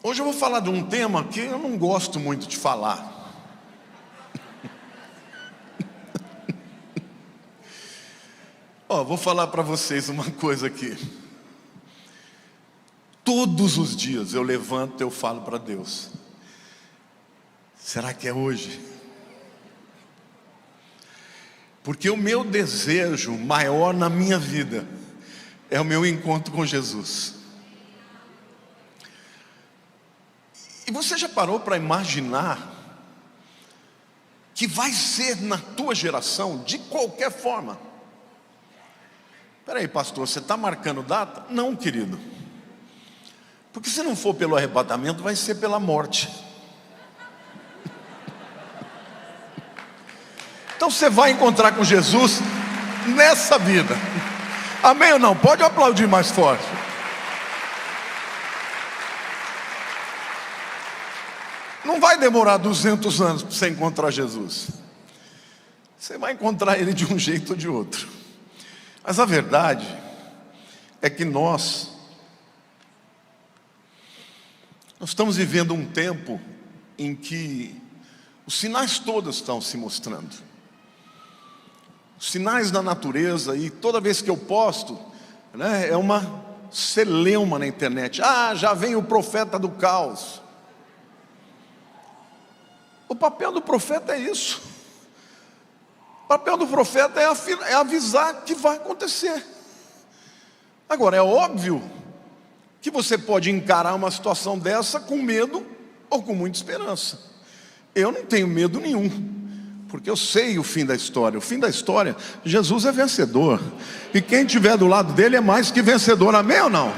Hoje eu vou falar de um tema que eu não gosto muito de falar. Vou falar para vocês uma coisa aqui. Todos os dias eu levanto e eu falo para Deus: será que é hoje? Porque o meu desejo maior na minha vida é o meu encontro com Jesus. E você já parou para imaginar que vai ser na tua geração de qualquer forma? Peraí, pastor, você está marcando data? Não, querido. Porque se não for pelo arrebatamento, vai ser pela morte. Então você vai encontrar com Jesus nessa vida. Amém ou não? Pode aplaudir mais forte. Não vai demorar 200 anos para você encontrar Jesus. Você vai encontrar Ele de um jeito ou de outro. Mas a verdade é que nós estamos vivendo um tempo em que os sinais todos estão se mostrando. Os sinais da natureza, e toda vez que eu posto, é uma celeuma na internet. Já vem o profeta do caos. O papel do profeta é isso. O papel do profeta é avisar que vai acontecer. Agora, é óbvio que você pode encarar uma situação dessa com medo ou com muita esperança. Eu não tenho medo nenhum, porque eu sei o fim da história. O fim da história, Jesus é vencedor. E quem estiver do lado dele é mais que vencedor. Amém ou não?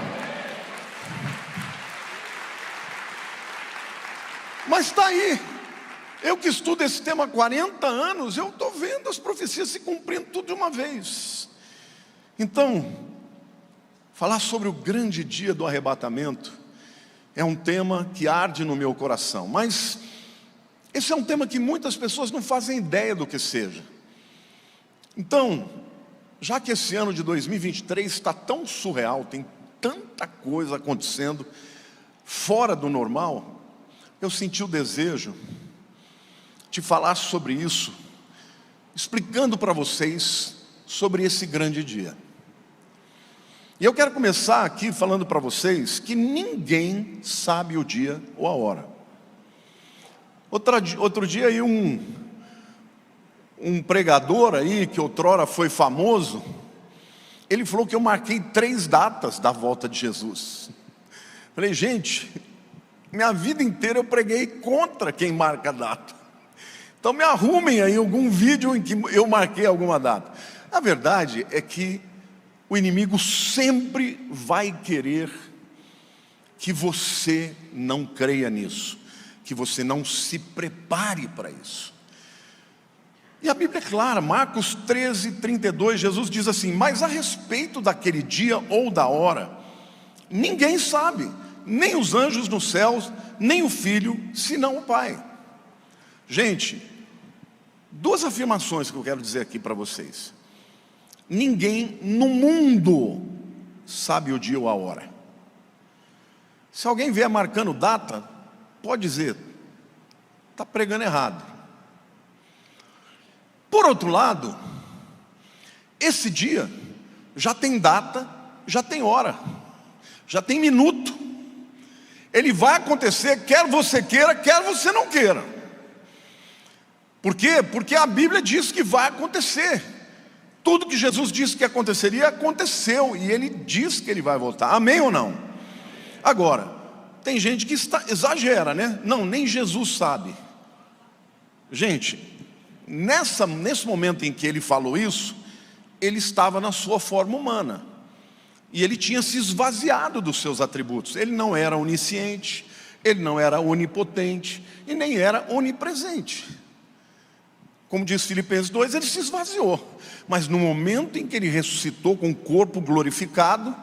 Mas está aí. Eu que estudo esse tema há 40 anos, eu estou vendo as profecias se cumprindo tudo de uma vez. Então, falar sobre o grande dia do arrebatamento é um tema que arde no meu coração. Mas esse é um tema que muitas pessoas não fazem ideia do que seja. Então, já que esse ano de 2023 está tão surreal, tem tanta coisa acontecendo fora do normal, eu senti o desejo de falar sobre isso, explicando para vocês sobre esse grande dia. E eu quero começar aqui falando para vocês que ninguém sabe o dia ou a hora. Outro dia aí um pregador aí, que outrora foi famoso, ele falou que eu marquei 3 datas da volta de Jesus. Falei, gente, minha vida inteira eu preguei contra quem marca data. Então me arrumem aí algum vídeo em que eu marquei alguma data. A verdade é que o inimigo sempre vai querer que você não creia nisso, que você não se prepare para isso. E a Bíblia é clara, Marcos 13:32, Jesus diz assim: mas a respeito daquele dia ou da hora, ninguém sabe, nem os anjos nos céus, nem o Filho, senão o Pai. Gente, 2 afirmações que eu quero dizer aqui para vocês. Ninguém no mundo sabe o dia ou a hora. Se alguém vier marcando data, pode dizer, está pregando errado. Por outro lado, esse dia já tem data, já tem hora, já tem minuto. Ele vai acontecer, quer você queira, quer você não queira. Por quê? Porque a Bíblia diz que vai acontecer. Tudo que Jesus disse que aconteceria, aconteceu. E Ele diz que Ele vai voltar. Amém ou não? Agora, tem gente que exagera, né? Não, nem Jesus sabe. Gente, nesse momento em que Ele falou isso, Ele estava na sua forma humana. E Ele tinha se esvaziado dos seus atributos. Ele não era onisciente, Ele não era onipotente e nem era onipresente. Como diz Filipenses 2, Ele se esvaziou. Mas no momento em que Ele ressuscitou com o corpo glorificado,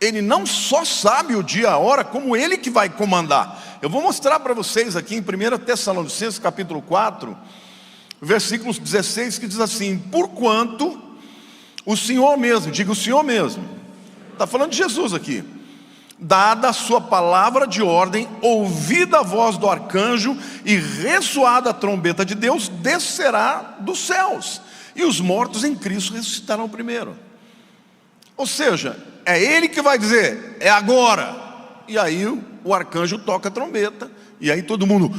Ele não só sabe o dia e a hora, como Ele que vai comandar. Eu vou mostrar para vocês aqui em 1 Tessalonicenses capítulo 4, versículos 16, que diz assim: porquanto o Senhor mesmo, diga o Senhor mesmo, está falando de Jesus aqui, dada a sua palavra de ordem, ouvida a voz do arcanjo e ressoada a trombeta de Deus, descerá dos céus, e os mortos em Cristo ressuscitarão primeiro. Ou seja, é Ele que vai dizer, é agora. E aí o arcanjo toca a trombeta, e aí todo mundo...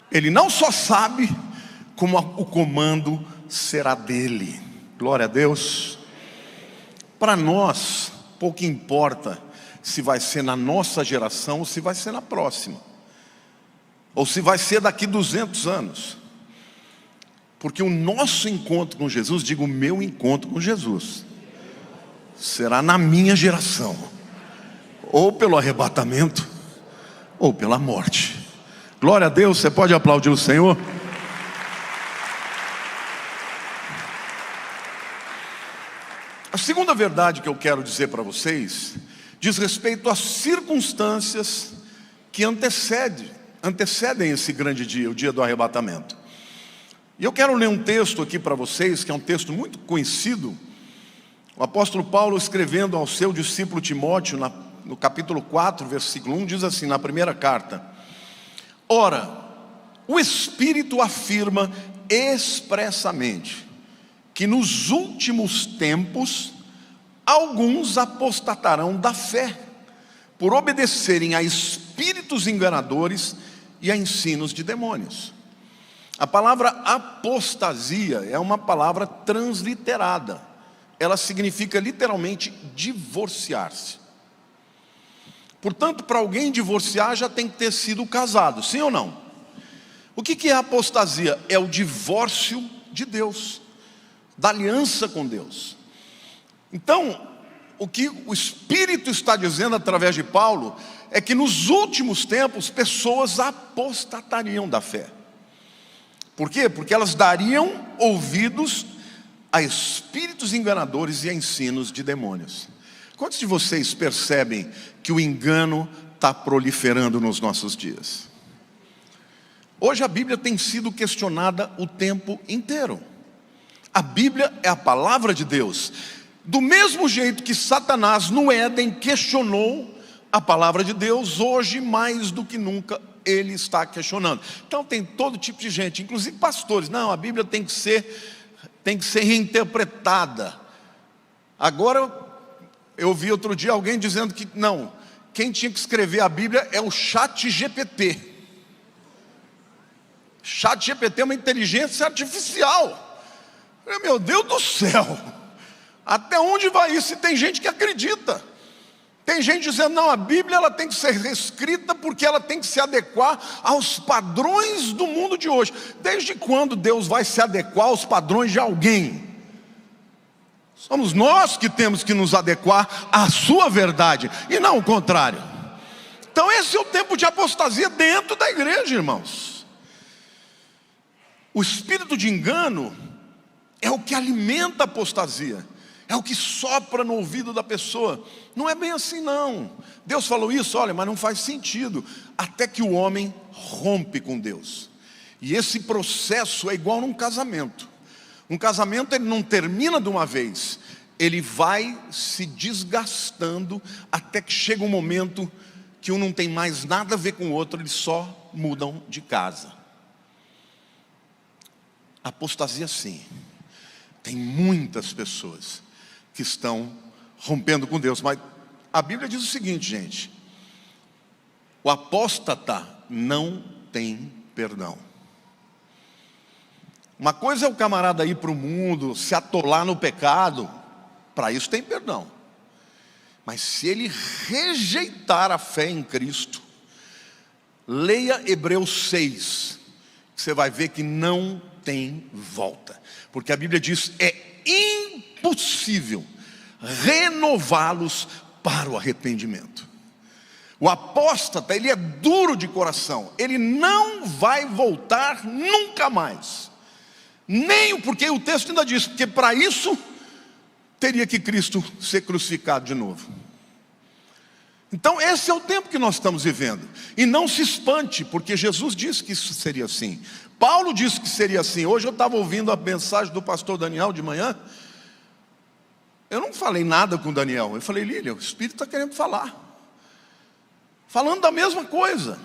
Ele não só sabe, como o comando será dele. Glória a Deus. Para nós, pouco importa se vai ser na nossa geração ou se vai ser na próxima, ou se vai ser daqui 200 anos. Porque o nosso encontro com Jesus, digo o meu encontro com Jesus, será na minha geração, ou pelo arrebatamento, ou pela morte. Glória a Deus. Você pode aplaudir o Senhor? A segunda verdade que eu quero dizer para vocês diz respeito às circunstâncias que antecedem esse grande dia, o dia do arrebatamento. E eu quero ler um texto aqui para vocês, que é um texto muito conhecido. O apóstolo Paulo, escrevendo ao seu discípulo Timóteo, no capítulo 4, versículo 1, diz assim, na primeira carta: ora, o Espírito afirma expressamente que nos últimos tempos alguns apostatarão da fé, por obedecerem a espíritos enganadores e a ensinos de demônios. A palavra apostasia é uma palavra transliterada. Ela significa literalmente divorciar-se. Portanto, para alguém divorciar já tem que ter sido casado, sim ou não? O que é apostasia? É o divórcio de Deus, da aliança com Deus. Então, o que o Espírito está dizendo através de Paulo é que nos últimos tempos pessoas apostatariam da fé. Por quê? Porque elas dariam ouvidos a espíritos enganadores e a ensinos de demônios. Quantos de vocês percebem que o engano está proliferando nos nossos dias? Hoje a Bíblia tem sido questionada o tempo inteiro. A Bíblia é a palavra de Deus. Do mesmo jeito que Satanás no Éden questionou a palavra de Deus, hoje mais do que nunca ele está questionando. Então tem todo tipo de gente, inclusive pastores. Não, a Bíblia tem que ser reinterpretada. Agora, eu vi outro dia alguém dizendo que não, quem tinha que escrever a Bíblia é o ChatGPT. ChatGPT é uma inteligência artificial. Meu Deus do céu, até onde vai isso? E tem gente que acredita. Tem gente dizendo, não, a Bíblia ela tem que ser reescrita porque ela tem que se adequar aos padrões do mundo de hoje. Desde quando Deus vai se adequar aos padrões de alguém? Somos nós que temos que nos adequar à sua verdade, e não o contrário. Então esse é o tempo de apostasia dentro da igreja, irmãos. O espírito de engano é o que alimenta a apostasia, é o que sopra no ouvido da pessoa. Não é bem assim não. Deus falou isso, olha, mas não faz sentido. Até que o homem rompe com Deus. E esse processo é igual num casamento. Um casamento ele não termina de uma vez. Ele vai se desgastando até que chega um momento que um não tem mais nada a ver com o outro, eles só mudam de casa. Apostasia sim. Tem muitas pessoas que estão rompendo com Deus, mas a Bíblia diz o seguinte, gente: o apóstata não tem perdão. Uma coisa é o camarada ir para o mundo, se atolar no pecado, para isso tem perdão. Mas se ele rejeitar a fé em Cristo, leia Hebreus 6, você vai ver que não tem volta. Porque a Bíblia diz, é impossível renová-los para o arrependimento. O apóstata, ele é duro de coração, ele não vai voltar nunca mais. Nem porque o texto ainda diz, porque para isso teria que Cristo ser crucificado de novo. Então esse é o tempo que nós estamos vivendo. E não se espante, porque Jesus disse que isso seria assim. Paulo disse que seria assim. Hoje eu estava ouvindo a mensagem do pastor Daniel de manhã. Eu não falei nada com Daniel. Eu falei: Lília, o Espírito está querendo falar. Falando da mesma coisa.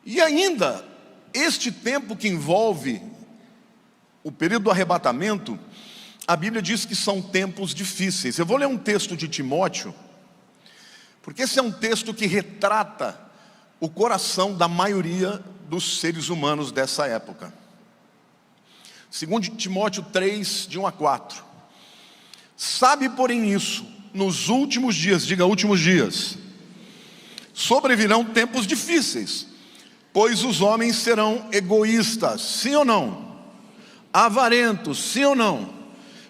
E ainda, este tempo que envolve o período do arrebatamento, a Bíblia diz que são tempos difíceis. Eu vou ler um texto de Timóteo, porque esse é um texto que retrata o coração da maioria dos seres humanos dessa época. 2 Timóteo 3, de 1 a 4. Sabe, porém, isso, nos últimos dias, diga últimos dias, sobrevirão tempos difíceis, pois os homens serão egoístas, sim ou não? Avarentos, sim ou não?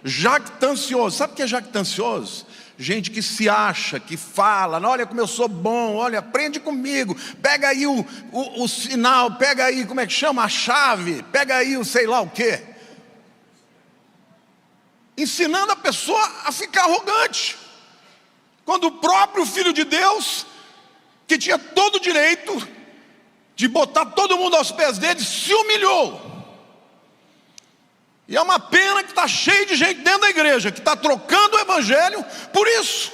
Jactanciosos. Sabe o que é jactancioso? Gente que se acha, que fala: olha como eu sou bom, olha, aprende comigo, pega aí o sinal, pega aí, como é que chama? A chave, pega aí o sei lá o quê. Ensinando a pessoa a ficar arrogante, quando o próprio Filho de Deus, que tinha todo o direito de botar todo mundo aos pés dele, se humilhou. E é uma pena que está cheio de gente dentro da igreja que está trocando o evangelho por isso.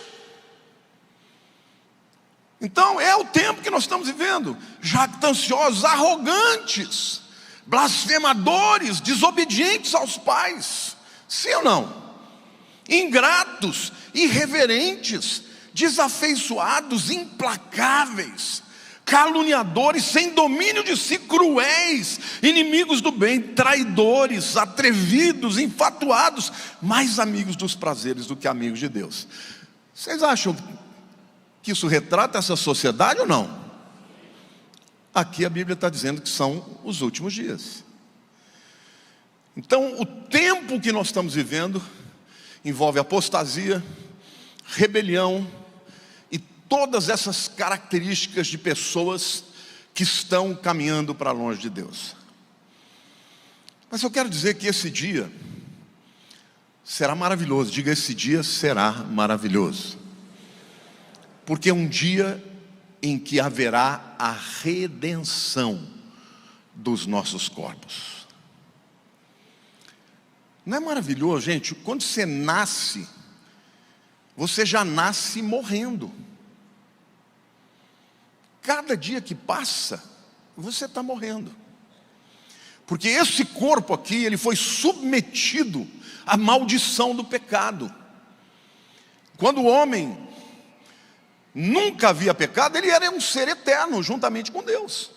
Então é o tempo que nós estamos vivendo. Jactanciosos, arrogantes, blasfemadores, desobedientes aos pais, sim ou não? Ingratos, irreverentes, desafeiçoados, implacáveis, caluniadores, sem domínio de si, cruéis, inimigos do bem, traidores, atrevidos, infatuados, mais amigos dos prazeres do que amigos de Deus. Vocês acham que isso retrata essa sociedade ou não? Aqui a Bíblia está dizendo que são os últimos dias. Então o tempo que nós estamos vivendo envolve apostasia, rebelião, todas essas características de pessoas que estão caminhando para longe de Deus. Mas eu quero dizer que esse dia será maravilhoso. Diga: esse dia será maravilhoso. Porque é um dia em que haverá a redenção dos nossos corpos. Não é maravilhoso, gente? Quando você nasce, você já nasce morrendo. Cada dia que passa, você está morrendo. Porque esse corpo aqui, ele foi submetido à maldição do pecado. Quando o homem nunca havia pecado, ele era um ser eterno, juntamente com Deus.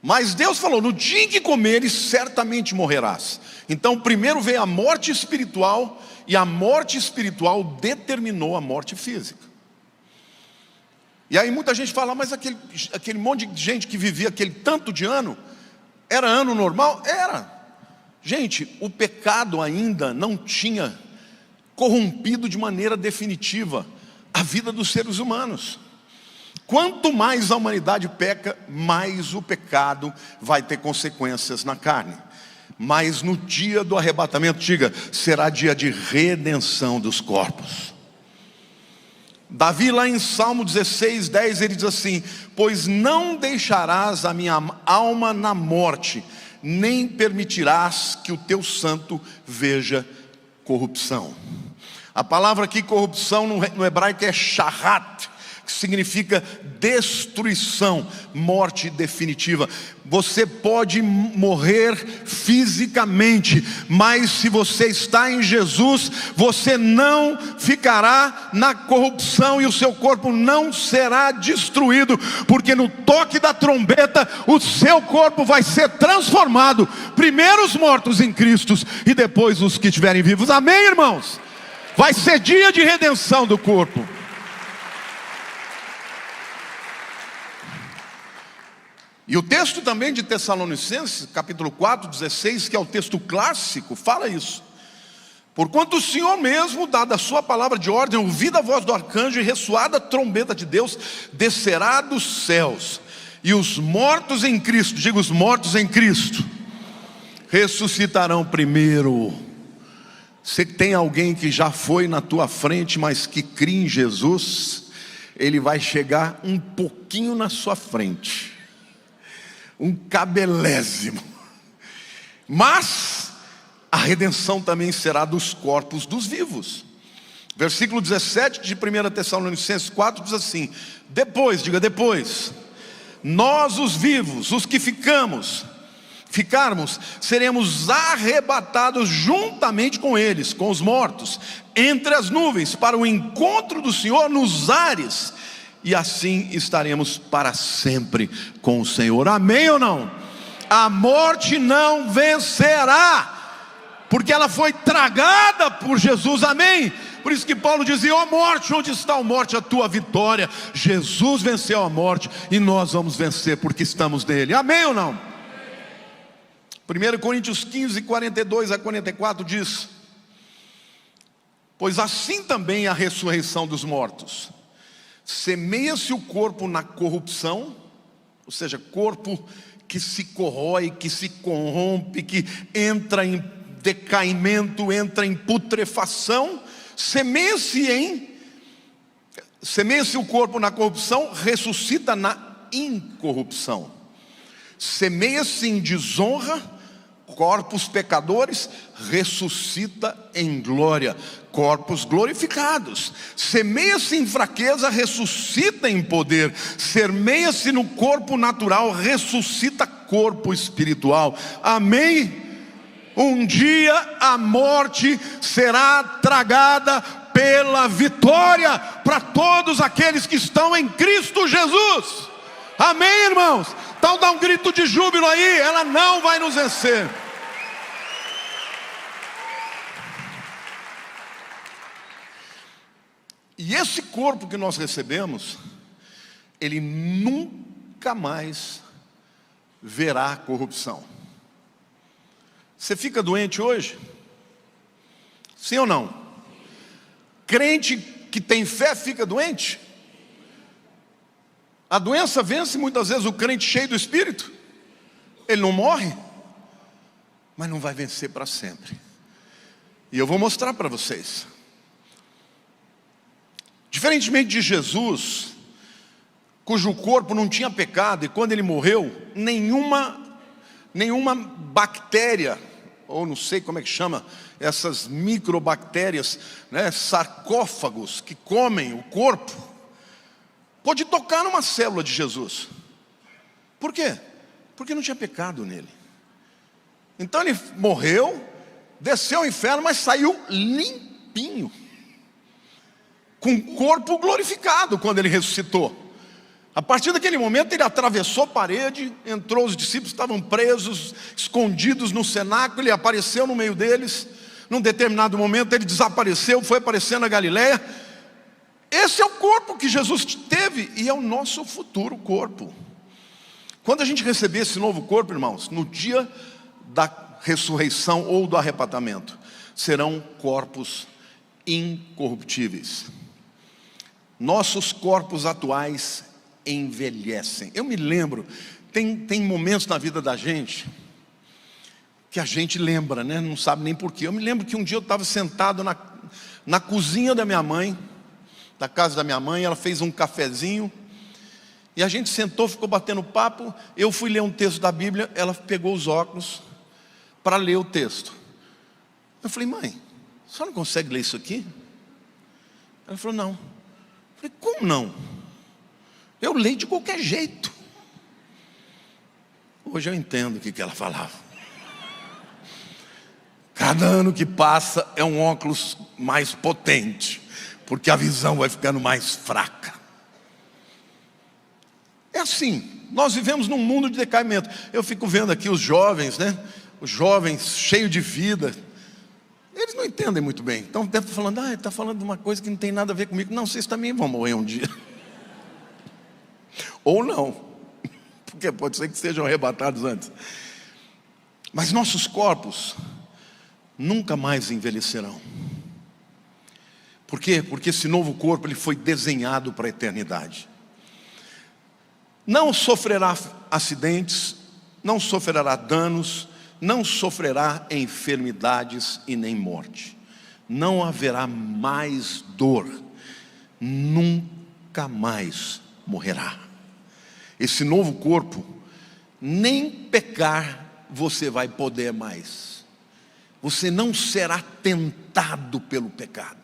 Mas Deus falou: no dia em que comeres, certamente morrerás. Então primeiro veio a morte espiritual, e a morte espiritual determinou a morte física. E aí muita gente fala: mas aquele monte de gente que vivia aquele tanto de ano, era ano normal? Era. Gente, o pecado ainda não tinha corrompido de maneira definitiva a vida dos seres humanos. Quanto mais a humanidade peca, mais o pecado vai ter consequências na carne. Mas no dia do arrebatamento, diga, será dia de redenção dos corpos. Davi, lá em Salmo 16, 10, ele diz assim: pois não deixarás a minha alma na morte, nem permitirás que o teu santo veja corrupção. A palavra aqui corrupção no hebraico é shahat, que significa destruição, morte definitiva. Você pode morrer fisicamente, mas se você está em Jesus, você não ficará na corrupção e o seu corpo não será destruído, porque no toque da trombeta o seu corpo vai ser transformado, primeiro os mortos em Cristo e depois os que estiverem vivos. Amém, irmãos? Vai ser dia de redenção do corpo. E o texto também de Tessalonicenses, capítulo 4, 16, que é o texto clássico, fala isso. Porquanto o Senhor mesmo, dada a sua palavra de ordem, ouvida a voz do arcanjo e ressoada a trombeta de Deus, descerá dos céus, e os mortos em Cristo, diga os mortos em Cristo, ressuscitarão primeiro. Se tem alguém que já foi na tua frente, mas que crê em Jesus, ele vai chegar um pouquinho na sua frente, um cabelésimo, mas a redenção também será dos corpos dos vivos. Versículo 17 de 1 Tessalonicenses 4 diz assim: depois, diga depois, nós os vivos, os que ficarmos, seremos arrebatados juntamente com eles, com os mortos, entre as nuvens, para o encontro do Senhor nos ares, e assim estaremos para sempre com o Senhor. Amém ou não? A morte não vencerá, porque ela foi tragada por Jesus. Amém? Por isso que Paulo dizia: ó morte, onde está a morte, a tua vitória? Jesus venceu a morte, e nós vamos vencer, porque estamos nele. Amém ou não? 1 Coríntios 15, 42 a 44 diz: pois assim também a ressurreição dos mortos. Semeia-se o corpo na corrupção, ou seja, corpo que se corrói, que se corrompe, que entra em decaimento, entra em putrefação. Semeia-se o corpo na corrupção, ressuscita na incorrupção. Semeia-se em desonra, corpos pecadores, ressuscita em glória, corpos glorificados. Semeia-se em fraqueza, ressuscita em poder. Semeia-se no corpo natural, ressuscita corpo espiritual. Amém? Um dia a morte será tragada pela vitória para todos aqueles que estão em Cristo Jesus. Amém, irmãos? Então dá um grito de júbilo aí. Ela não vai nos vencer. E esse corpo que nós recebemos, ele nunca mais verá corrupção. Você fica doente hoje? Sim ou não? Crente que tem fé fica doente? A doença vence muitas vezes o crente cheio do Espírito. Ele não morre, mas não vai vencer para sempre. E eu vou mostrar para vocês. Diferentemente de Jesus, cujo corpo não tinha pecado, e quando ele morreu, nenhuma bactéria, ou não sei como é que chama, essas microbactérias, né, sarcófagos que comem o corpo, pôde tocar numa célula de Jesus. Por quê? Porque não tinha pecado nele. Então ele morreu, desceu ao inferno, mas saiu limpinho, com o corpo glorificado quando ele ressuscitou. A partir daquele momento ele atravessou a parede, entrou, os discípulos estavam presos, escondidos no cenáculo, ele apareceu no meio deles. Num determinado momento ele desapareceu, foi aparecer na Galileia. Esse é o corpo que Jesus teve, e é o nosso futuro corpo. Quando a gente receber esse novo corpo, irmãos, no dia da ressurreição ou do arrebatamento, serão corpos incorruptíveis. Nossos corpos atuais envelhecem. Eu me lembro, tem momentos na vida da gente que a gente lembra, né? Não sabe nem porquê. Eu me lembro que um dia eu estava sentado na cozinha da minha mãe, da casa da minha mãe. Ela fez um cafezinho e a gente sentou, ficou batendo papo. Eu fui ler um texto da Bíblia, ela pegou os óculos para ler o texto. Eu falei: mãe, a senhora não consegue ler isso aqui? Ela falou: não. Eu falei: como não? Eu leio de qualquer jeito. Hoje eu entendo o que ela falava. Cada ano que passa é um óculos mais potente, porque a visão vai ficando mais fraca. É assim, nós vivemos num mundo de decaimento. Eu fico vendo aqui os jovens, né? Os jovens cheios de vida. Eles não entendem muito bem. Então deve estar falando: está falando de uma coisa que não tem nada a ver comigo. Não, vocês também vão morrer um dia. Ou não, porque pode ser que sejam arrebatados antes. Mas nossos corpos nunca mais envelhecerão. Por quê? Porque esse novo corpo ele foi desenhado para a eternidade. Não sofrerá acidentes, não sofrerá danos, não sofrerá enfermidades e nem morte. Não haverá mais dor, nunca mais morrerá. Esse novo corpo, nem pecar você vai poder mais. Você não será tentado pelo pecado,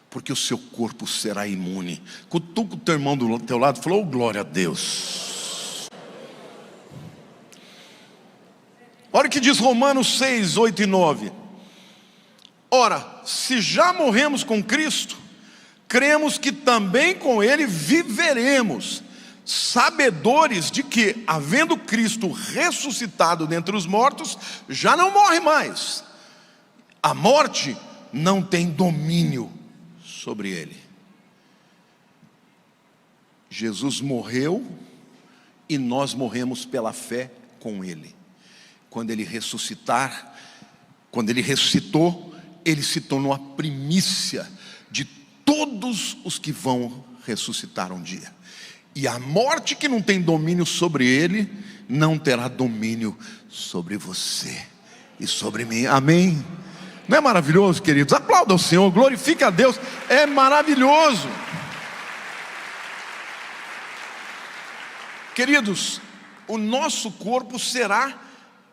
porque o seu corpo será imune. Cutuca o teu irmão do teu lado e falou: oh, glória a Deus. Olha o que diz Romanos 6, 8 e 9. Ora, se já morremos com Cristo, cremos que também com Ele viveremos, sabedores de que, havendo Cristo ressuscitado dentre os mortos, já não morre mais. A morte não tem domínio sobre ele. Jesus morreu e nós morremos pela fé com ele. Quando ele ressuscitou, ele se tornou a primícia de todos os que vão ressuscitar um dia. E a morte que não tem domínio sobre ele, não terá domínio sobre você e sobre mim. Amém? Não é maravilhoso, queridos? Aplauda o Senhor, glorifique a Deus. É maravilhoso. Queridos, o nosso corpo será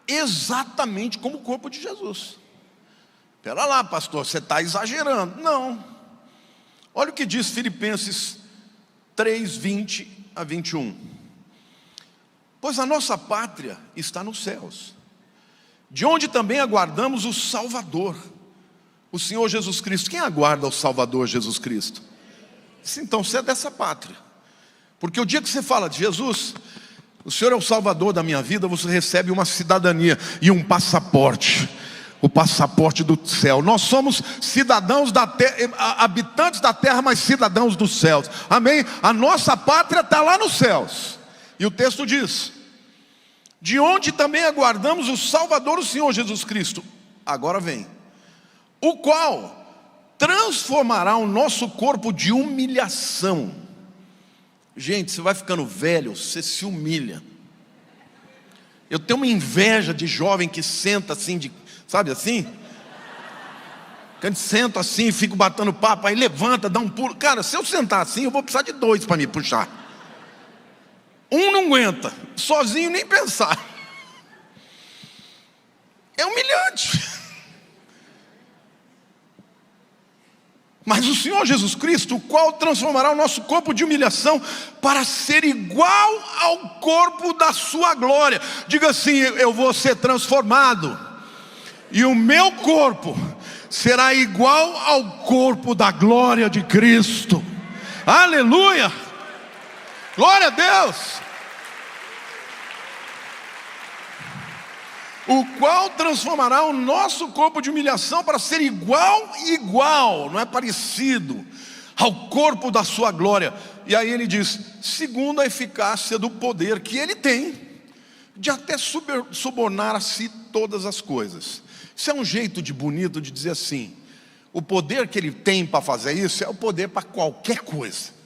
exatamente como o corpo de Jesus. Espera lá, pastor, você está exagerando. Não. Olha o que diz Filipenses 3, 20 a 21. Pois a nossa pátria está nos céus, de onde também aguardamos o Salvador, o Senhor Jesus Cristo. Quem aguarda o Salvador Jesus Cristo? Então você é dessa pátria. Porque o dia que você fala de Jesus, o Senhor é o Salvador da minha vida, você recebe uma cidadania e um passaporte. O passaporte do céu. Nós somos cidadãos da terra, habitantes da terra, mas cidadãos dos céus. Amém? A nossa pátria está lá nos céus. E o texto diz: de onde também aguardamos o Salvador, o Senhor Jesus Cristo. Agora vem: o qual transformará o nosso corpo de humilhação. Gente, você vai ficando velho, você se humilha. Eu tenho uma inveja de jovem que senta assim, sabe assim? Quando sento assim, fico batendo papo, aí levanta, dá um pulo. Cara, se eu sentar assim, eu vou precisar de dois para me puxar. Um não aguenta, sozinho nem pensar. É humilhante. Mas o Senhor Jesus Cristo, o qual transformará o nosso corpo de humilhação para ser igual ao corpo da sua glória. Diga assim: eu vou ser transformado, e o meu corpo será igual ao corpo da glória de Cristo. Aleluia! Glória a Deus! O qual transformará o nosso corpo de humilhação para ser igual, não é parecido, ao corpo da sua glória. E aí ele diz: segundo a eficácia do poder que ele tem, de até subornar a si todas as coisas. Isso é um jeito de bonito de dizer assim: o poder que ele tem para fazer isso é o poder para qualquer coisa.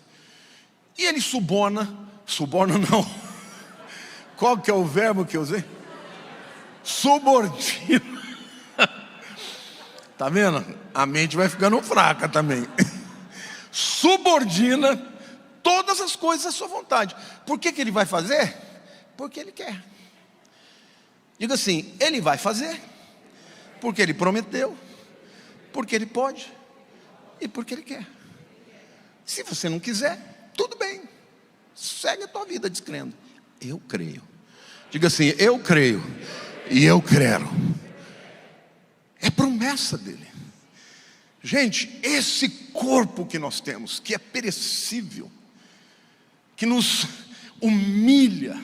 E ele suborna não. Qual que é o verbo que eu usei? Subordina. Tá vendo? A mente vai ficando fraca também. Subordina todas as coisas à sua vontade. Por que ele vai fazer? Porque ele quer. Diga assim: ele vai fazer porque ele prometeu, porque ele pode e porque ele quer. Se você não quiser, tudo bem, segue a tua vida descrendo: eu creio. Diga assim: eu creio e eu quero. É promessa dele. Gente, esse corpo que nós temos, que é perecível, que nos humilha,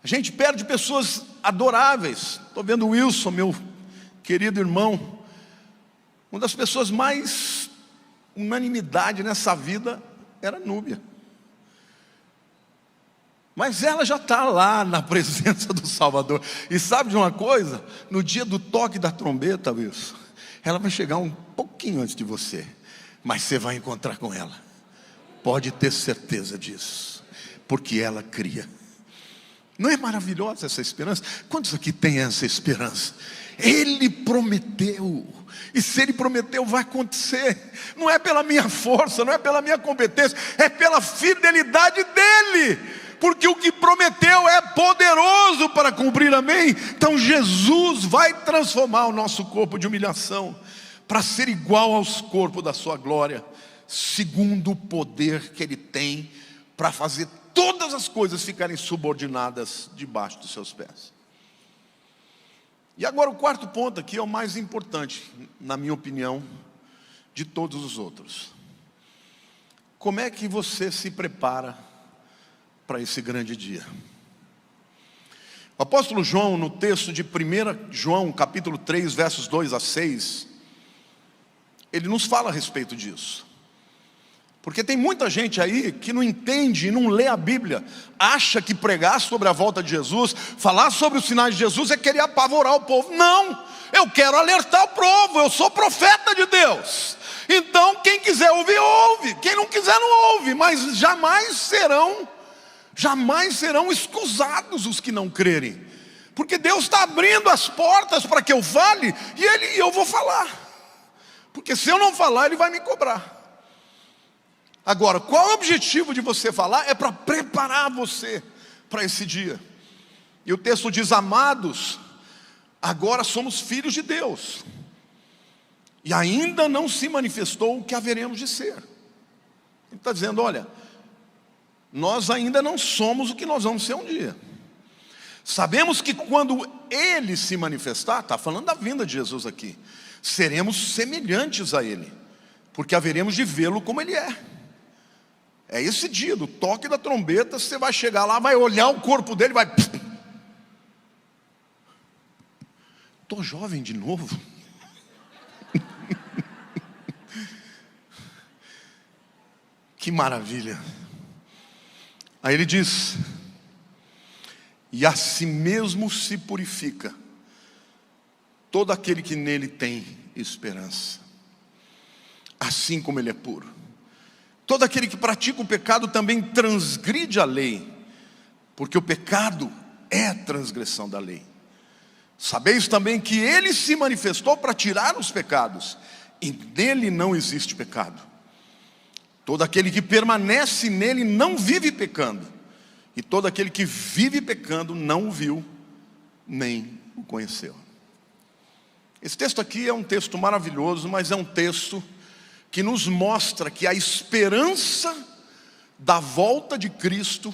a gente perde pessoas adoráveis. Estou vendo o Wilson, meu querido irmão, uma das pessoas mais unanimidade nessa vida era Núbia. Mas ela já está lá na presença do Salvador. E sabe de uma coisa? No dia do toque da trombeta, Wilson, ela vai chegar um pouquinho antes de você, mas você vai encontrar com ela. Pode ter certeza disso, porque ela cria. Não é maravilhosa essa esperança? Quantos aqui têm essa esperança? Ele prometeu, e se ele prometeu, vai acontecer. Não é pela minha força, não é pela minha competência, é pela fidelidade dele. porque o que prometeu é poderoso para cumprir, amém? Então Jesus vai transformar o nosso corpo de humilhação para ser igual aos corpos da sua glória, segundo o poder que Ele tem para fazer todas as coisas ficarem subordinadas debaixo dos seus pés. E agora o quarto ponto aqui é o mais importante, na minha opinião, de todos os outros. Como é que você se prepara para esse grande dia? O apóstolo João, no texto de 1 João, capítulo 3, versos 2 a 6, ele nos fala a respeito disso. Porque tem muita gente aí que não entende e não lê a Bíblia, acha que pregar sobre a volta de Jesus, falar sobre os sinais de Jesus é querer apavorar o povo. Não, eu quero alertar o povo, eu sou profeta de Deus. Então quem quiser ouvir, ouve, quem não quiser não ouve, mas jamais serão escusados os que não crerem, porque Deus está abrindo as portas para que eu fale, e eu vou falar, porque se eu não falar Ele vai me cobrar. Agora, qual é o objetivo de você falar? É para preparar você para esse dia. E o texto diz: amados, agora somos filhos de Deus, e ainda não se manifestou o que haveremos de ser. Ele está dizendo: olha, nós ainda não somos o que nós vamos ser um dia. Sabemos que quando Ele se manifestar, está falando da vinda de Jesus aqui, seremos semelhantes a Ele, porque haveremos de vê-lo como Ele é. É esse dia do toque da trombeta, você vai chegar lá, vai olhar o corpo dele, vai... Estou jovem de novo. Que maravilha. Aí ele diz: e a si mesmo se purifica todo aquele que nele tem esperança, assim como ele é puro. Todo aquele que pratica o pecado também transgride a lei, porque o pecado é transgressão da lei. Sabeis também que Ele se manifestou para tirar os pecados, e nele não existe pecado. Todo aquele que permanece nele não vive pecando, e todo aquele que vive pecando não o viu, nem o conheceu. Esse texto aqui é um texto maravilhoso, mas é um texto que nos mostra que a esperança da volta de Cristo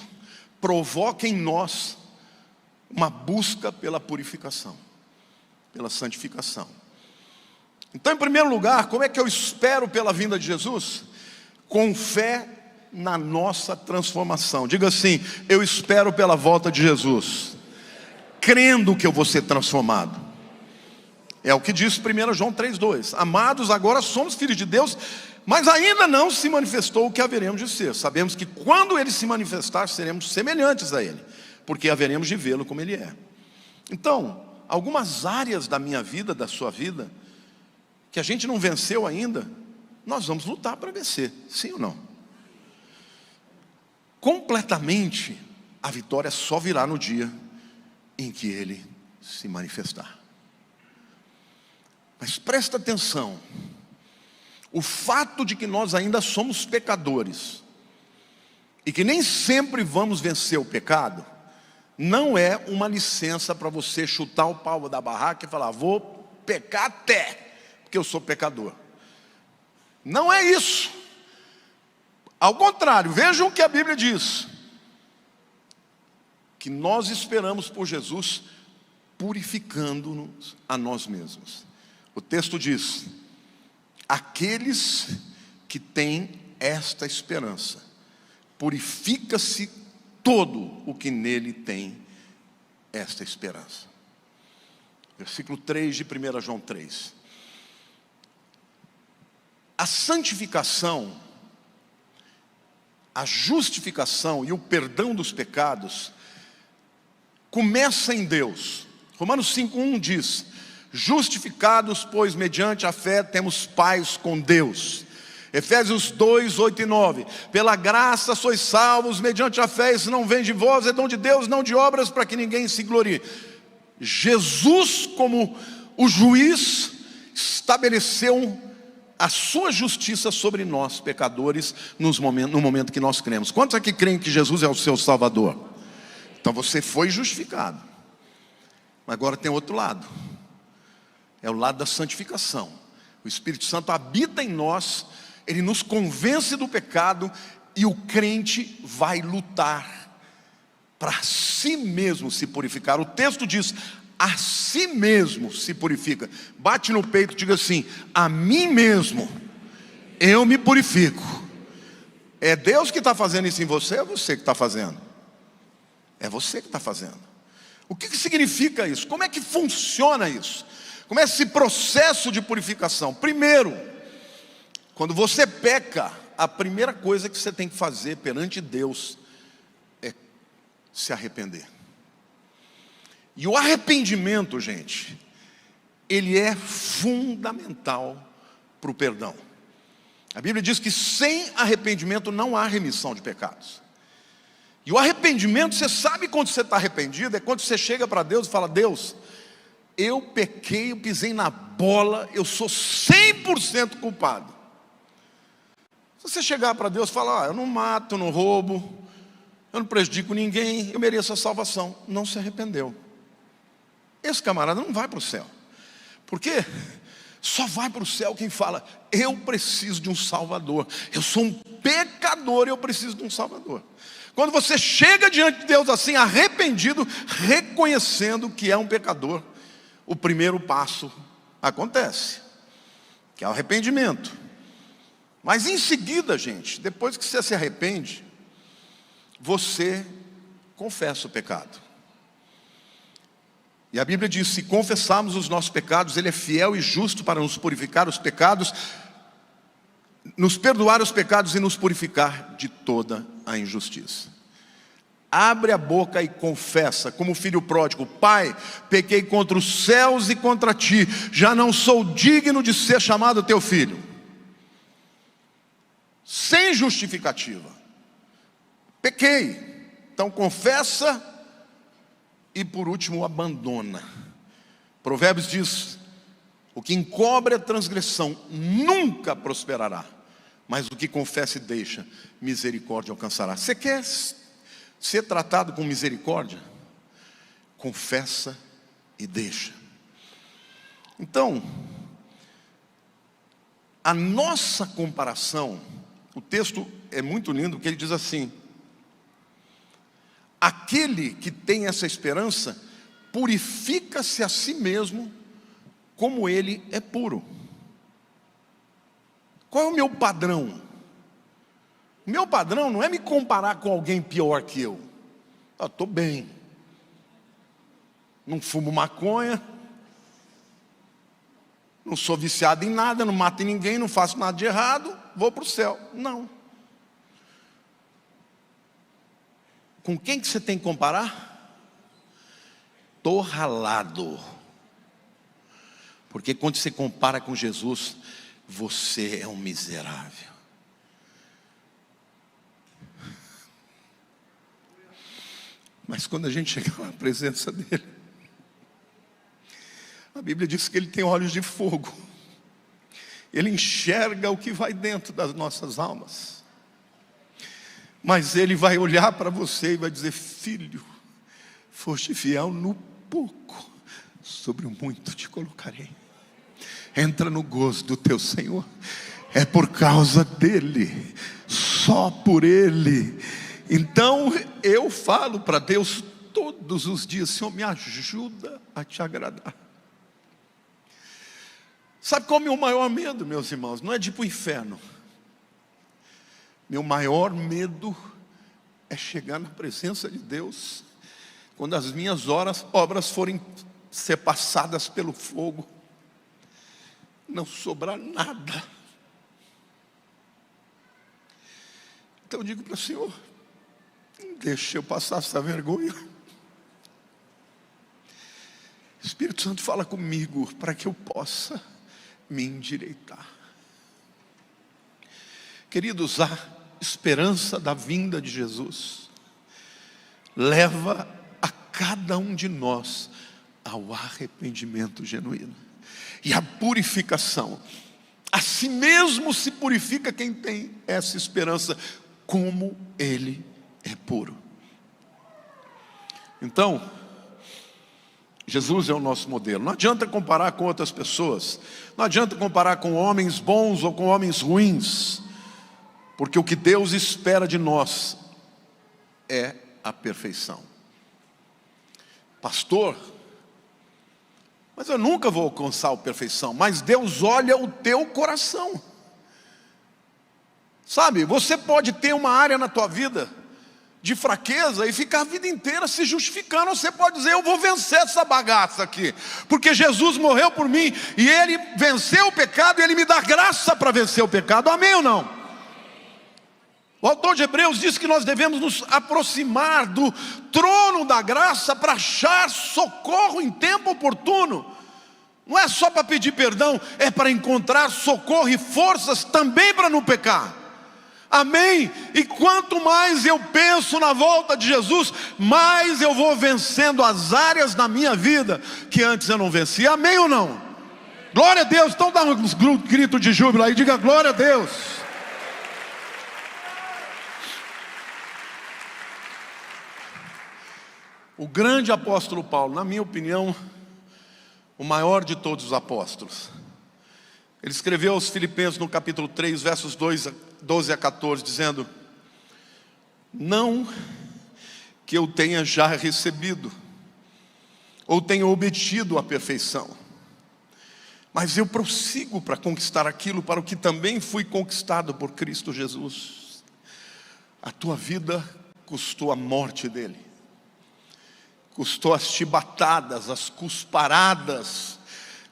provoca em nós uma busca pela purificação, pela santificação. Então, em primeiro lugar, como é que eu espero pela vinda de Jesus? Com fé na nossa transformação. Diga assim: eu espero pela volta de Jesus, crendo que eu vou ser transformado. É o que diz 1 João 3,2. Amados, agora somos filhos de Deus, mas ainda não se manifestou o que haveremos de ser. Sabemos que quando Ele se manifestar, seremos semelhantes a Ele, porque haveremos de vê-lo como Ele é. Então, algumas áreas da minha vida, da sua vida, que a gente não venceu ainda, nós vamos lutar para vencer, sim ou não? Completamente, a vitória só virá no dia em que Ele se manifestar. Mas presta atenção, o fato de que nós ainda somos pecadores, e que nem sempre vamos vencer o pecado, não é uma licença para você chutar o pau da barraca e falar: vou pecar até, porque eu sou pecador. Não é isso. Ao contrário, vejam o que a Bíblia diz, que nós esperamos por Jesus purificando-nos a nós mesmos. O texto diz: aqueles que têm esta esperança, purifica-se todo o que nele tem esta esperança. Versículo 3 de 1 João 3. A santificação, a justificação e o perdão dos pecados começa em Deus. Romanos 5,1 diz: justificados, pois, mediante a fé, temos paz com Deus. Efésios 2, 8 e 9. Pela graça sois salvos, mediante a fé, isso não vem de vós, é dom de Deus, não de obras, para que ninguém se glorie. Jesus, como o juiz, estabeleceu a sua justiça sobre nós, pecadores, no momento que nós cremos. Quantos aqui creem que Jesus é o seu Salvador? Então você foi justificado. Mas agora tem outro lado. É o lado da santificação. O Espírito Santo habita em nós, ele nos convence do pecado, e o crente vai lutar para si mesmo se purificar. O texto diz: a si mesmo se purifica. Bate no peito e diga assim: a mim mesmo eu me purifico. É Deus que está fazendo isso em você, ou é você que está fazendo? É você que está fazendo. O que significa isso? Como é que funciona isso? Como é esse processo de purificação? Primeiro, quando você peca, a primeira coisa que você tem que fazer perante Deus é se arrepender. E o arrependimento, gente, ele é fundamental para o perdão. A Bíblia diz que sem arrependimento não há remissão de pecados. E o arrependimento, você sabe quando você está arrependido? É quando você chega para Deus e fala: Deus, eu pequei, eu pisei na bola, eu sou 100% culpado. Se você chegar para Deus e falar: eu não mato, eu não roubo, eu não prejudico ninguém, eu mereço a salvação, não se arrependeu. Esse camarada não vai para o céu. Por quê? Só vai para o céu quem fala: eu preciso de um Salvador, eu sou um pecador e eu preciso de um Salvador. Quando você chega diante de Deus assim, arrependido, reconhecendo que é um pecador, o primeiro passo acontece, que é o arrependimento. Mas em seguida, gente, depois que você se arrepende, você confessa o pecado. E a Bíblia diz: se confessarmos os nossos pecados, Ele é fiel e justo para nos purificar os pecados, nos perdoar os pecados e nos purificar de toda a injustiça. Abre a boca e confessa, como o filho pródigo: Pai, pequei contra os céus e contra ti, já não sou digno de ser chamado teu filho. Sem justificativa. Pequei. Então confessa e por último abandona. Provérbios diz: o que encobre a transgressão nunca prosperará, mas o que confessa e deixa, misericórdia alcançará. Você quer ser tratado com misericórdia? Confessa e deixa. Então, a nossa comparação, o texto é muito lindo, porque ele diz assim: aquele que tem essa esperança purifica-se a si mesmo, como ele é puro. Qual é o meu padrão? O meu padrão não é me comparar com alguém pior que eu. Estou bem, não fumo maconha, não sou viciado em nada, não mato ninguém, não faço nada de errado, vou para o céu. Não. Com quem que você tem que comparar? Estou ralado. Porque quando você compara com Jesus, você é um miserável. Mas quando a gente chega na presença dele, a Bíblia diz que ele tem olhos de fogo. Ele enxerga o que vai dentro das nossas almas. Mas ele vai olhar para você e vai dizer: filho, foste fiel no pouco, sobre o muito te colocarei. Entra no gozo do teu Senhor. É por causa dele, só por ele. Então eu falo para Deus todos os dias: Senhor, me ajuda a te agradar. Sabe qual é o meu maior medo, meus irmãos? Não é de ir para o inferno. Meu maior medo é chegar na presença de Deus, quando as minhas obras forem ser passadas pelo fogo, não sobrar nada. Então eu digo para o Senhor: deixa eu passar essa vergonha. Espírito Santo, fala comigo para que eu possa me endireitar. Queridos, a esperança da vinda de Jesus leva a cada um de nós ao arrependimento genuíno e à purificação. A si mesmo se purifica quem tem essa esperança, como Ele é puro. Então, Jesus é o nosso modelo. Não adianta comparar com outras pessoas, não adianta comparar com homens bons ou com homens ruins, porque o que Deus espera de nós é a perfeição. Pastor, mas eu nunca vou alcançar a perfeição. Mas Deus olha o teu coração. Sabe, você pode ter uma área na tua vida de fraqueza e ficar a vida inteira se justificando. Você pode dizer, eu vou vencer essa bagaça aqui, porque Jesus morreu por mim, e Ele venceu o pecado, e Ele me dá graça para vencer o pecado. Amém ou não? O autor de Hebreus diz que nós devemos nos aproximar do trono da graça para achar socorro em tempo oportuno. Não é só para pedir perdão, é para encontrar socorro e forças também para não pecar. Amém? E quanto mais eu penso na volta de Jesus, mais eu vou vencendo as áreas da minha vida que antes eu não vencia. Amém ou não? Glória a Deus. Então dá um grito de júbilo aí, diga glória a Deus. O grande apóstolo Paulo, na minha opinião, o maior de todos os apóstolos, ele escreveu aos Filipenses no capítulo 3, versos 12 a 14, dizendo: não que eu tenha já recebido, ou tenha obtido a perfeição, mas eu prossigo para conquistar aquilo para o que também fui conquistado por Cristo Jesus. A tua vida custou a morte dele, custou as chibatadas, as cusparadas,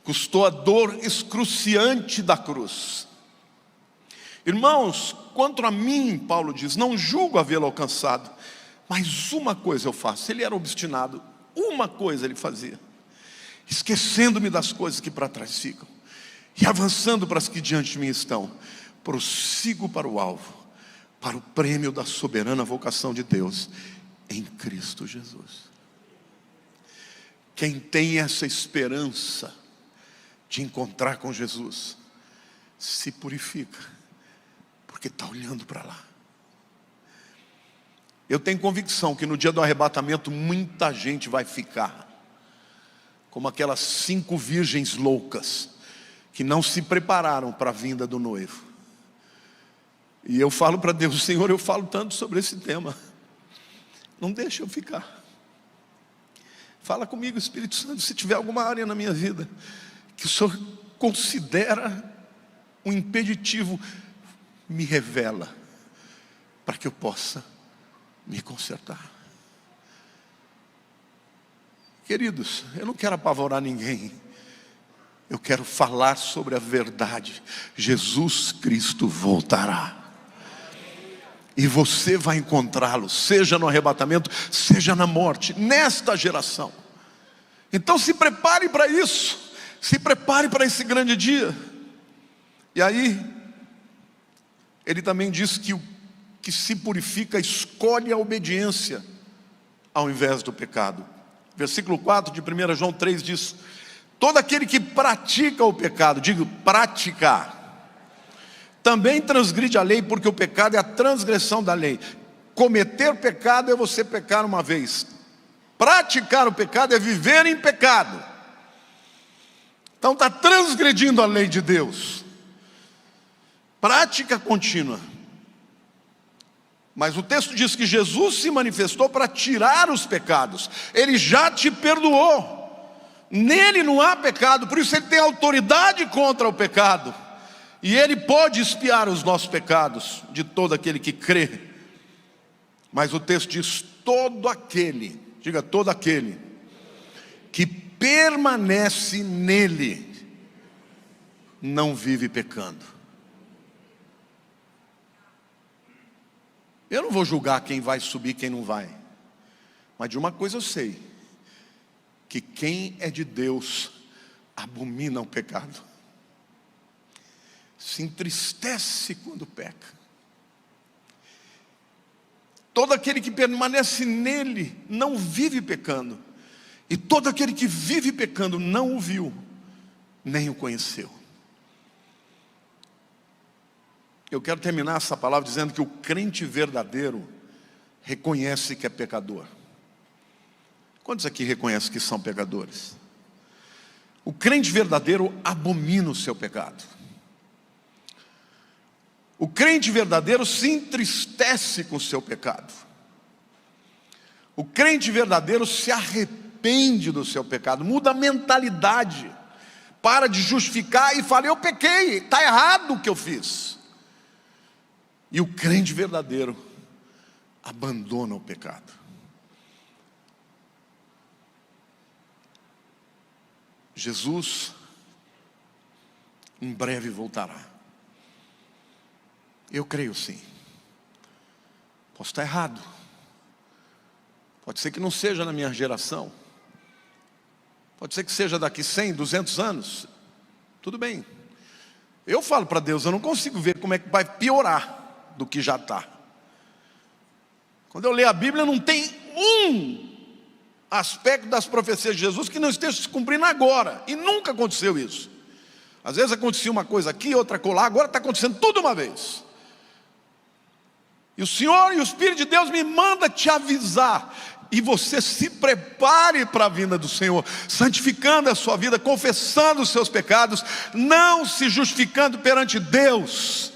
custou a dor excruciante da cruz. Irmãos, quanto a mim, Paulo diz, não julgo havê-lo alcançado, mas uma coisa eu faço. Ele era obstinado, uma coisa ele fazia: esquecendo-me das coisas que para trás ficam, e avançando para as que diante de mim estão, prossigo para o alvo, para o prêmio da soberana vocação de Deus em Cristo Jesus. Quem tem essa esperança de encontrar com Jesus, se purifica, porque está olhando para lá. Eu tenho convicção que no dia do arrebatamento muita gente vai ficar como aquelas 5 virgens loucas que não se prepararam para a vinda do noivo. E eu falo para Deus: Senhor, eu falo tanto sobre esse tema, não deixa eu ficar. Fala comigo, Espírito Santo, se tiver alguma área na minha vida que o Senhor considera um impeditivo, me revela, para que eu possa me consertar. Queridos, eu não quero apavorar ninguém, eu quero falar sobre a verdade. Jesus Cristo voltará, e você vai encontrá-lo, seja no arrebatamento, seja na morte, nesta geração. Então se prepare para isso, se prepare para esse grande dia. E aí, ele também diz que o que se purifica escolhe a obediência ao invés do pecado. Versículo 4 de 1 João 3 diz: todo aquele que pratica o pecado, digo praticar, também transgride a lei, porque o pecado é a transgressão da lei. Cometer pecado é você pecar uma vez, praticar o pecado é viver em pecado. Então está transgredindo a lei de Deus. Prática contínua. Mas o texto diz que Jesus se manifestou para tirar os pecados. Ele já te perdoou, nele não há pecado, por isso ele tem autoridade contra o pecado. E Ele pode expiar os nossos pecados de todo aquele que crê. Mas o texto diz: todo aquele, diga todo aquele, que permanece nele, não vive pecando. Eu não vou julgar quem vai subir e quem não vai, mas de uma coisa eu sei: que quem é de Deus abomina o pecado, se entristece quando peca. Todo aquele que permanece nele não vive pecando, e todo aquele que vive pecando não o viu, nem o conheceu. Eu quero terminar essa palavra dizendo que o crente verdadeiro reconhece que é pecador. Quantos aqui reconhecem que são pecadores? O crente verdadeiro abomina o seu pecado. O crente verdadeiro se entristece com o seu pecado. O crente verdadeiro se arrepende do seu pecado, muda a mentalidade, para de justificar e fala: eu pequei, está errado o que eu fiz. E o crente verdadeiro abandona o pecado. Jesus em breve voltará. Eu creio sim. Posso estar errado. Pode ser que não seja na minha geração. Pode ser que seja daqui 100, 200 anos. Tudo bem. Eu falo para Deus, eu não consigo ver como é que vai piorar do que já está. Quando eu leio a Bíblia, não tem um aspecto das profecias de Jesus que não esteja se cumprindo agora. E nunca aconteceu isso. Às vezes acontecia uma coisa aqui, outra acolá, agora está acontecendo tudo uma vez. E o Senhor e o Espírito de Deus me manda te avisar. E você se prepare para a vinda do Senhor, santificando a sua vida, confessando os seus pecados, não se justificando perante Deus.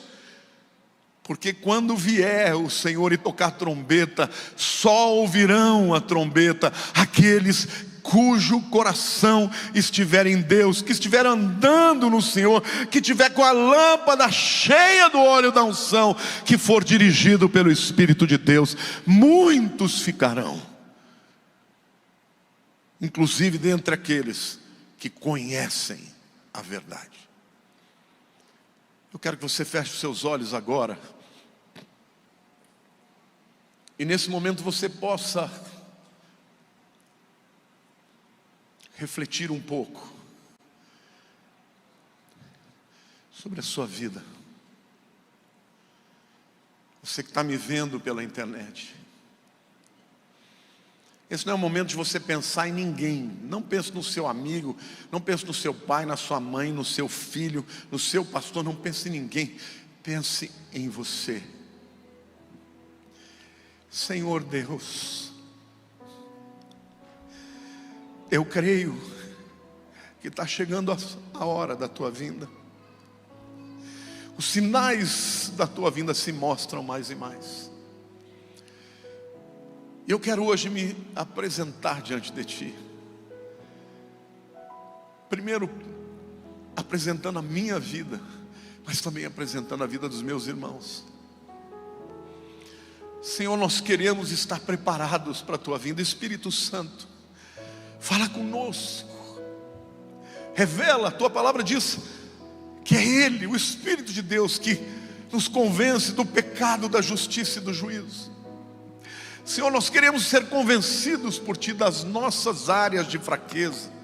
Porque quando vier o Senhor e tocar trombeta, só ouvirão a trombeta aqueles cujo coração estiver em Deus, que estiver andando no Senhor, que estiver com a lâmpada cheia do óleo da unção, que for dirigido pelo Espírito de Deus. Muitos ficarão, inclusive dentre aqueles que conhecem a verdade. Eu quero que você feche os seus olhos agora, e nesse momento você possa refletir um pouco sobre a sua vida. Você que está me vendo pela internet, esse não é o momento de você pensar em ninguém. Não pense no seu amigo, não pense no seu pai, na sua mãe, no seu filho, no seu pastor. Não pense em ninguém, pense em você. Senhor Deus, eu creio que está chegando a hora da tua vinda. Os sinais da tua vinda se mostram mais e mais. Eu quero hoje me apresentar diante de ti. Primeiro, apresentando a minha vida, mas também apresentando a vida dos meus irmãos. Senhor, nós queremos estar preparados para a tua vinda. Espírito Santo, fala conosco, revela. A tua palavra diz que é Ele, o Espírito de Deus, que nos convence do pecado, da justiça e do juízo. Senhor, nós queremos ser convencidos por Ti das nossas áreas de fraqueza.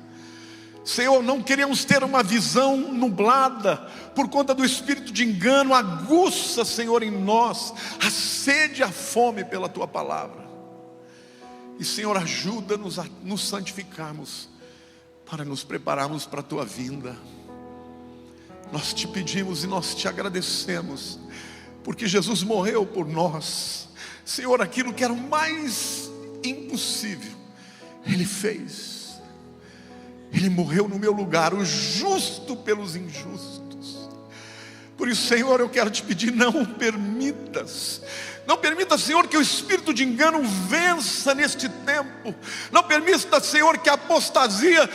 Senhor, não queremos ter uma visão nublada por conta do espírito de engano. Aguça, Senhor, em nós a sede e a fome pela Tua palavra. E Senhor, ajuda-nos a nos santificarmos, para nos prepararmos para a Tua vinda. Nós Te pedimos e nós Te agradecemos, porque Jesus morreu por nós. Senhor, aquilo que era o mais impossível, Ele fez. Ele morreu no meu lugar, o justo pelos injustos. Por isso, Senhor, eu quero Te pedir, não permita, Senhor, que o espírito de engano vença neste tempo. Não permita, Senhor, que a apostasia,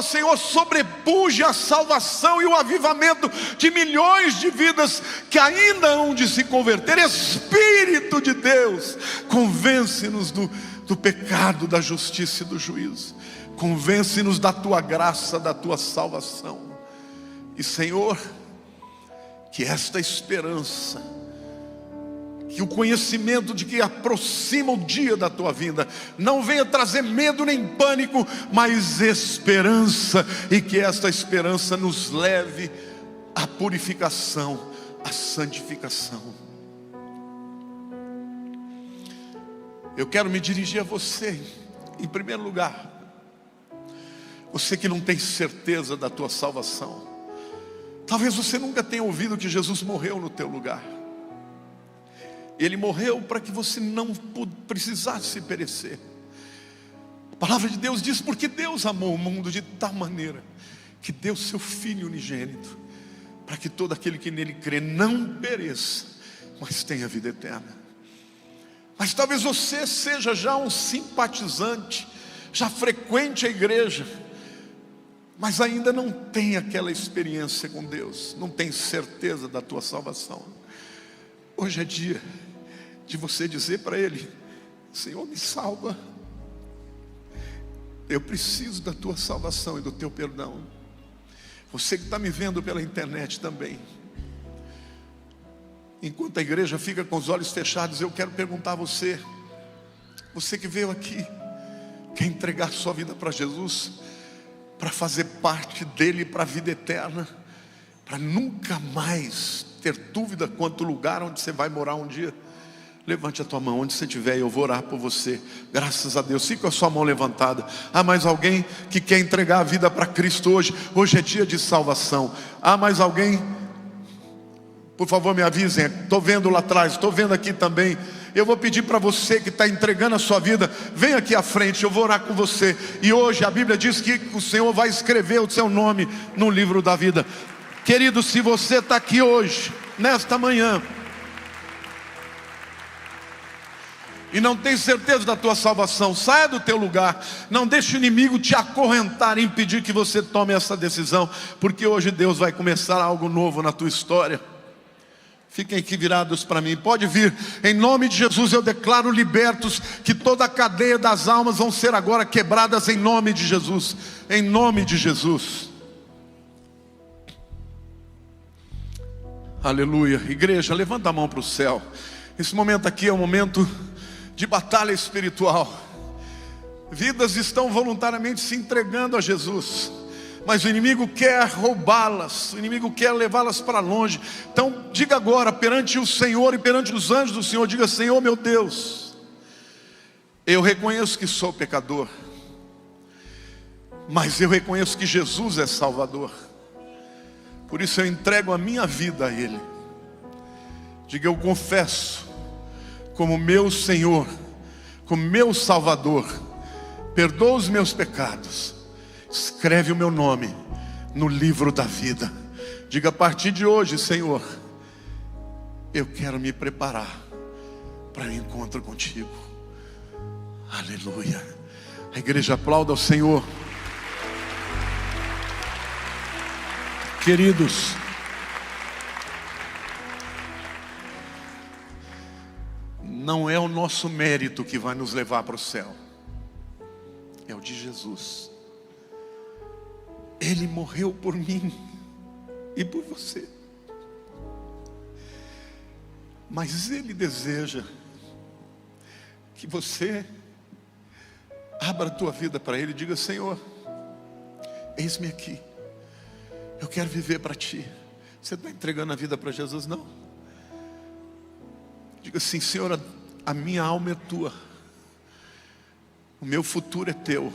Senhor, sobrepuje a salvação e o avivamento de milhões de vidas que ainda hão de se converter. Espírito de Deus, convence-nos do pecado, da justiça e do juízo. Convence-nos da Tua graça, da Tua salvação. E Senhor, que esta esperança, que o conhecimento de que aproxima o dia da Tua vinda, não venha trazer medo nem pânico, mas esperança. E que esta esperança nos leve à purificação, à santificação. Eu quero me dirigir a você, em primeiro lugar. Você que não tem certeza da tua salvação. Talvez você nunca tenha ouvido que Jesus morreu no teu lugar. Ele morreu para que você não precisasse perecer. A palavra de Deus diz: porque Deus amou o mundo de tal maneira que deu seu Filho unigênito, para que todo aquele que nele crê não pereça, mas tenha vida eterna. Mas talvez você seja já um simpatizante, já frequente a igreja, mas ainda não tem aquela experiência com Deus, não tem certeza da tua salvação. Hoje é dia de você dizer para Ele: Senhor, me salva. Eu preciso da tua salvação e do teu perdão. Você que está me vendo pela internet também, enquanto a igreja fica com os olhos fechados, eu quero perguntar a você: você que veio aqui, quer entregar sua vida para Jesus, para fazer parte dele para a vida eterna, para nunca mais ter dúvida quanto ao lugar onde você vai morar um dia? Levante a tua mão onde você estiver e eu vou orar por você. Graças a Deus, fica com a sua mão levantada. Há mais alguém que quer entregar a vida para Cristo hoje? Hoje é dia de salvação. Há mais alguém? Por favor, me avisem. Estou vendo lá atrás, estou vendo aqui também. Eu vou pedir para você que está entregando a sua vida, vem aqui à frente, eu vou orar com você. E hoje a Bíblia diz que o Senhor vai escrever o seu nome no livro da vida. Querido, se você está aqui hoje, nesta manhã, e não tem certeza da tua salvação, saia do teu lugar. Não deixe o inimigo te acorrentar e impedir que você tome essa decisão, porque hoje Deus vai começar algo novo na tua história. Fiquem aqui virados para mim, pode vir. Em nome de Jesus eu declaro libertos, que toda a cadeia das almas vão ser agora quebradas em nome de Jesus. Em nome de Jesus. Aleluia. Igreja, levanta a mão para o céu. Esse momento aqui é um momento de batalha espiritual. Vidas estão voluntariamente se entregando a Jesus, mas o inimigo quer roubá-las, o inimigo quer levá-las para longe. Então diga agora perante o Senhor e perante os anjos do Senhor, diga: Senhor meu Deus, eu reconheço que sou pecador, mas eu reconheço que Jesus é Salvador. Por isso eu entrego a minha vida a Ele. Diga: eu confesso como meu Senhor, como meu Salvador. Perdoa os meus pecados, escreve o meu nome no livro da vida. Diga: a partir de hoje, Senhor, eu quero me preparar para o encontro contigo. Aleluia. A igreja aplauda ao Senhor. Queridos, não é o nosso mérito que vai nos levar para o céu, é o de Jesus. Ele morreu por mim e por você, mas Ele deseja que você abra a tua vida para Ele e diga: Senhor, eis-me aqui, eu quero viver para Ti. Você está entregando a vida para Jesus? Não. Diga assim: Senhor, a minha alma é Tua, o meu futuro é Teu.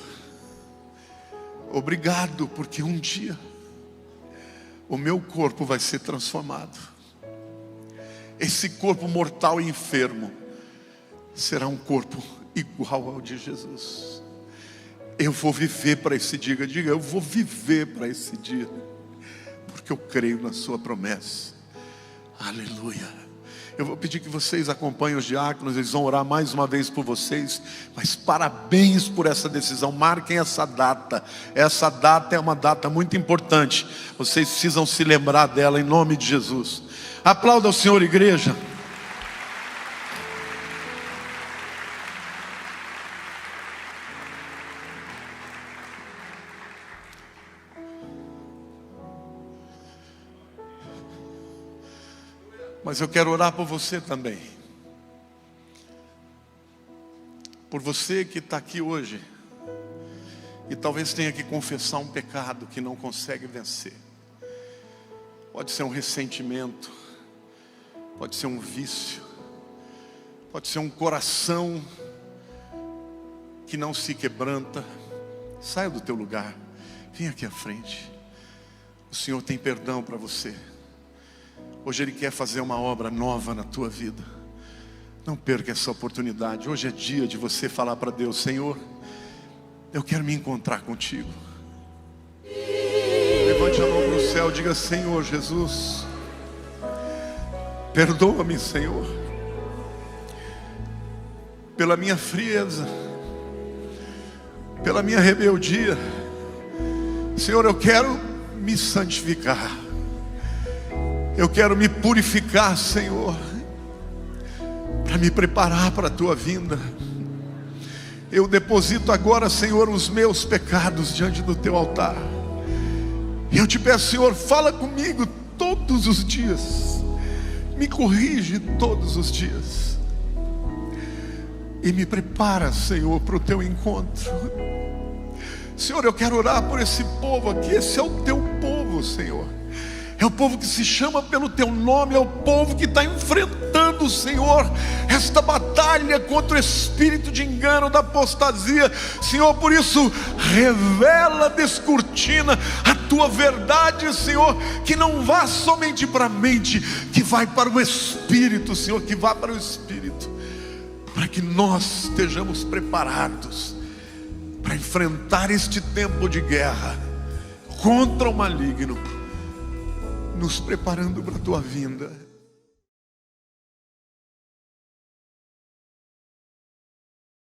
Obrigado, porque um dia o meu corpo vai ser transformado. Esse corpo mortal e enfermo será um corpo igual ao de Jesus. Eu vou viver para esse dia. Diga: eu vou viver para esse dia, porque eu creio na sua promessa. Aleluia. Eu vou pedir que vocês acompanhem os diáconos, eles vão orar mais uma vez por vocês. Mas parabéns por essa decisão, marquem essa data. Essa data é uma data muito importante, vocês precisam se lembrar dela em nome de Jesus. Aplauda o Senhor, igreja. Mas eu quero orar por você também. Por você que está aqui hoje e talvez tenha que confessar um pecado que não consegue vencer. Pode ser um ressentimento, pode ser um vício, pode ser um coração que não se quebranta. Saia do teu lugar, vem aqui à frente. O Senhor tem perdão para você. Hoje Ele quer fazer uma obra nova na tua vida. Não perca essa oportunidade. Hoje é dia de você falar para Deus: Senhor, eu quero me encontrar contigo. Levante a mão para o céu, diga: Senhor Jesus, perdoa-me, Senhor, pela minha frieza, pela minha rebeldia. Senhor, eu quero me santificar, eu quero me purificar, Senhor, para me preparar para a tua vinda. Eu deposito agora, Senhor, os meus pecados diante do teu altar. E eu te peço, Senhor, fala comigo todos os dias, me corrige todos os dias e me prepara, Senhor, para o teu encontro. Senhor, eu quero orar por esse povo aqui. Esse é o teu povo, Senhor. É o povo que se chama pelo teu nome. É o povo que está enfrentando, Senhor, esta batalha contra o espírito de engano, da apostasia. Senhor, por isso, revela, descortina a tua verdade, Senhor, que não vá somente para a mente, que vai para o espírito, Senhor, que vá para o espírito, para que nós estejamos preparados para enfrentar este tempo de guerra contra o maligno, nos preparando para a tua vinda.